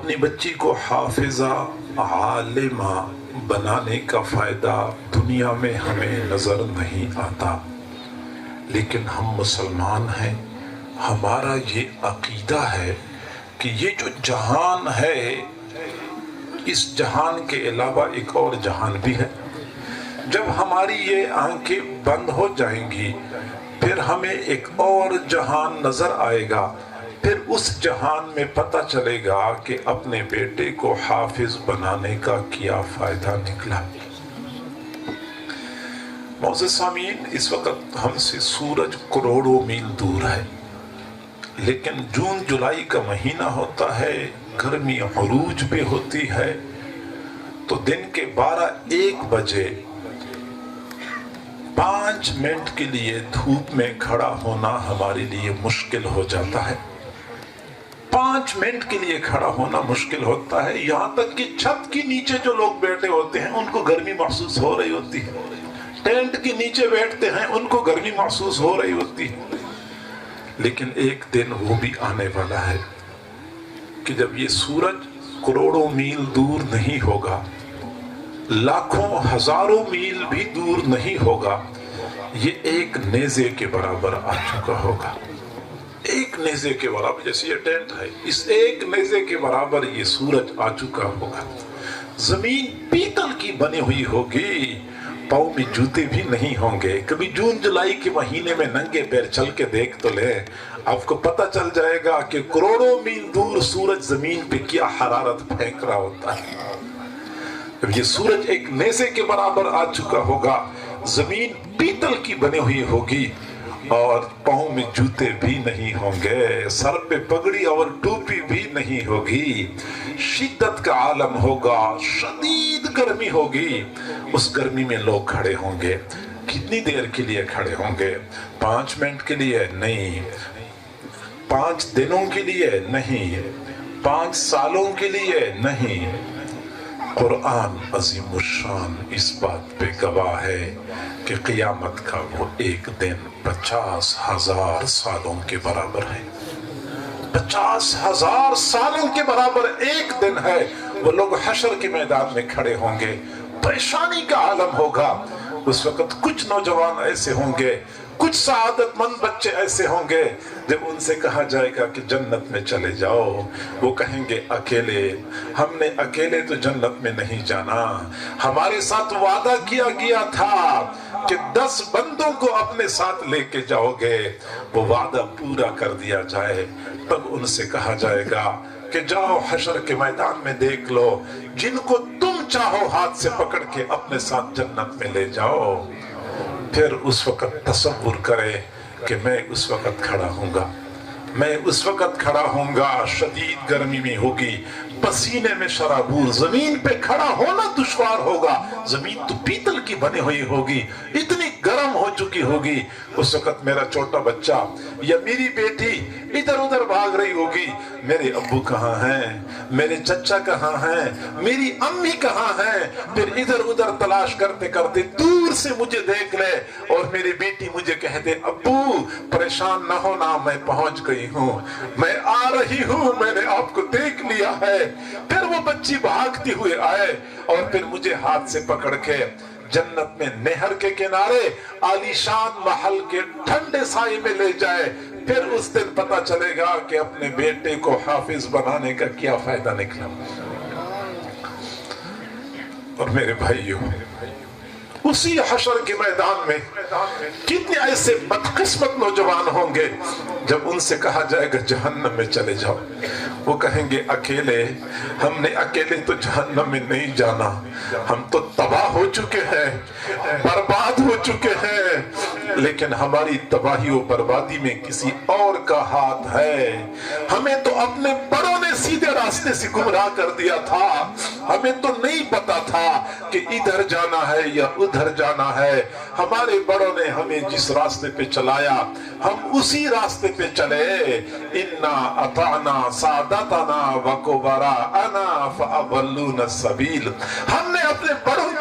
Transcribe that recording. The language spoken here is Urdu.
اپنی بچی کو حافظہ عالمہ بنانے کا فائدہ دنیا میں ہمیں نظر نہیں آتا، لیکن ہم مسلمان ہیں، ہمارا یہ عقیدہ ہے کہ یہ جو جہان ہے، اس جہان کے علاوہ ایک اور جہان بھی ہے۔ جب ہماری یہ آنکھیں بند ہو جائیں گی پھر ہمیں ایک اور جہان نظر آئے گا، پھر اس جہان میں پتہ چلے گا کہ اپنے بیٹے کو حافظ بنانے کا کیا فائدہ نکلا۔ معزز سامعین، اس وقت ہم سے سورج کروڑوں میل دور ہے، لیکن جون جولائی کا مہینہ ہوتا ہے، گرمی عروج پہ ہوتی ہے، تو دن کے 12-1 بجے 5 منٹ کے لیے دھوپ میں کھڑا ہونا ہمارے لیے مشکل ہو جاتا ہے۔ 5 منٹ کے لیے کھڑا ہونا مشکل ہوتا ہے، یہاں تک کہ چھت کے نیچے جو لوگ بیٹھے ہوتے ہیں ان کو گرمی محسوس ہو رہی ہوتی ہے، ٹینٹ کے نیچے بیٹھتے ہیں ان کو گرمی محسوس ہو رہی ہوتی ہے۔ لیکن ایک دن وہ بھی آنے والا ہے کہ جب یہ سورج کروڑوں میل دور نہیں ہوگا، لاکھوں ہزاروں میل بھی دور نہیں ہوگا، یہ ایک نیزے کے برابر آ چکا ہوگا۔ ایک نیزے کے برابر، جیسے یہ ٹینٹ ہے، اس ایک نیزے کے برابر یہ سورج آ چکا ہوگا۔ زمین پیتل کی بنی ہوئی ہوگی، پاؤں میں جوتے بھی نہیں ہوں گے۔ کبھی جون جولائی کے مہینے میں ننگے پیر چل کے دیکھ تو لیں، آپ کو پتہ چل جائے گا کہ کروڑوں میل دور سورج زمین پہ کیا حرارت پھینک رہا ہوتا ہے۔ جب یہ سورج ایک نیزے کے برابر آ چکا ہوگا، زمین پیتل کی بنی ہوئی ہوگی اور پاؤں میں جوتے بھی نہیں ہوں گے، سر پہ پگڑی اور ٹوپی بھی نہیں ہوگی، شدت کا عالم ہوگا، شدید گرمی ہوگی۔ اس گرمی میں لوگ کھڑے ہوں گے، کتنی دیر کے لیے کھڑے ہوں گے؟ 5 منٹ کے لیے نہیں، 5 دنوں کے لیے نہیں، 5 سالوں کے لیے نہیں۔ قرآن عظیم الشان اس بات پہ گواہ ہے کہ قیامت کا وہ ایک دن 50,000 سالوں کے برابر ہے۔ 50,000 سالوں کے برابر ایک دن ہے۔ وہ لوگ حشر کے میدان میں کھڑے ہوں گے، پریشانی کا عالم ہوگا۔ اس وقت کچھ نوجوان ایسے ہوں گے، کچھ سعادت مند بچے ایسے ہوں گے، جب ان سے کہا جائے گا کہ جنت میں چلے جاؤ، وہ کہیں گے اکیلے، ہم نے اکیلے تو جنت میں نہیں جانا، ہمارے ساتھ وعدہ کیا گیا تھا کہ 10 بندوں کو اپنے ساتھ لے کے جاؤ گے، وہ وعدہ پورا کر دیا جائے۔ تب ان سے کہا جائے گا کہ جاؤ حشر کے میدان میں دیکھ لو، جن کو تم چاہو ہاتھ سے پکڑ کے اپنے ساتھ جنت میں لے جاؤ۔ پھر اس وقت تصور کرے کہ میں اس وقت کھڑا ہوں گا، میں اس وقت کھڑا ہوں گا، شدید گرمی میں ہوگی، پسینے میں شرابور، زمین پہ کھڑا ہونا دشوار ہوگا، زمین تو پیتل کی بنی ہوئی ہوگی، اتنی گرم ہو چکی ہوگی۔ اس وقت میرا چھوٹا بچہ یا میری بیٹی ادھر ادھر بھاگ رہی ہوگی، میرے ابو کہاں ہیں، میرے چچا کہاں ہیں، میری امی کہاں ہیں، پھر ادھر ادھر تلاش کرتے کرتے دور سے مجھے دیکھ لے اور میری بیٹی مجھے کہہ دے ابو پریشان نہ ہونا، میں پہنچ گئی ہوں، میں آ رہی ہوں، میں نے آپ کو دیکھ لیا ہے۔ پھر وہ بچی بھاگتی ہوئے آئے اور پھر مجھے ہاتھ سے پکڑ کے جنت میں نہر کے کنارے عالیشان محل کے ٹھنڈے سائے میں لے جائے۔ پھر اس دن پتہ چلے گا کہ اپنے بیٹے کو حافظ بنانے کا کیا فائدہ نکلا۔ اور میرے بھائیوں، اسی حشر کے میدان میں کتنے ایسے بدقسمت نوجوان ہوں گے جب ان سے کہا جائے گا جہنم میں چلے جاؤ، وہ کہیں گے اکیلے، ہم نے اکیلے تو جہنم میں نہیں جانا، ہم تو تباہ ہو چکے ہیں، برباد ہو چکے ہیں، لیکن ہماری تباہی و بربادی میں کسی اور کا ہاتھ ہے۔ ہمیں تو اپنے بڑوں نے سیدھے راستے سے گمراہ کر دیا تھا، ہمیں تو نہیں پتا تھا کہ ادھر جانا ہے یا ادھر جانا ہے، ہمارے بڑوں نے ہمیں جس راستے پہ چلایا ہم اسی راستے پہ چلے۔ انا اطعنا سادتنا وکبراءنا فاضلونا السبیل، ہم نے اپنے بڑوں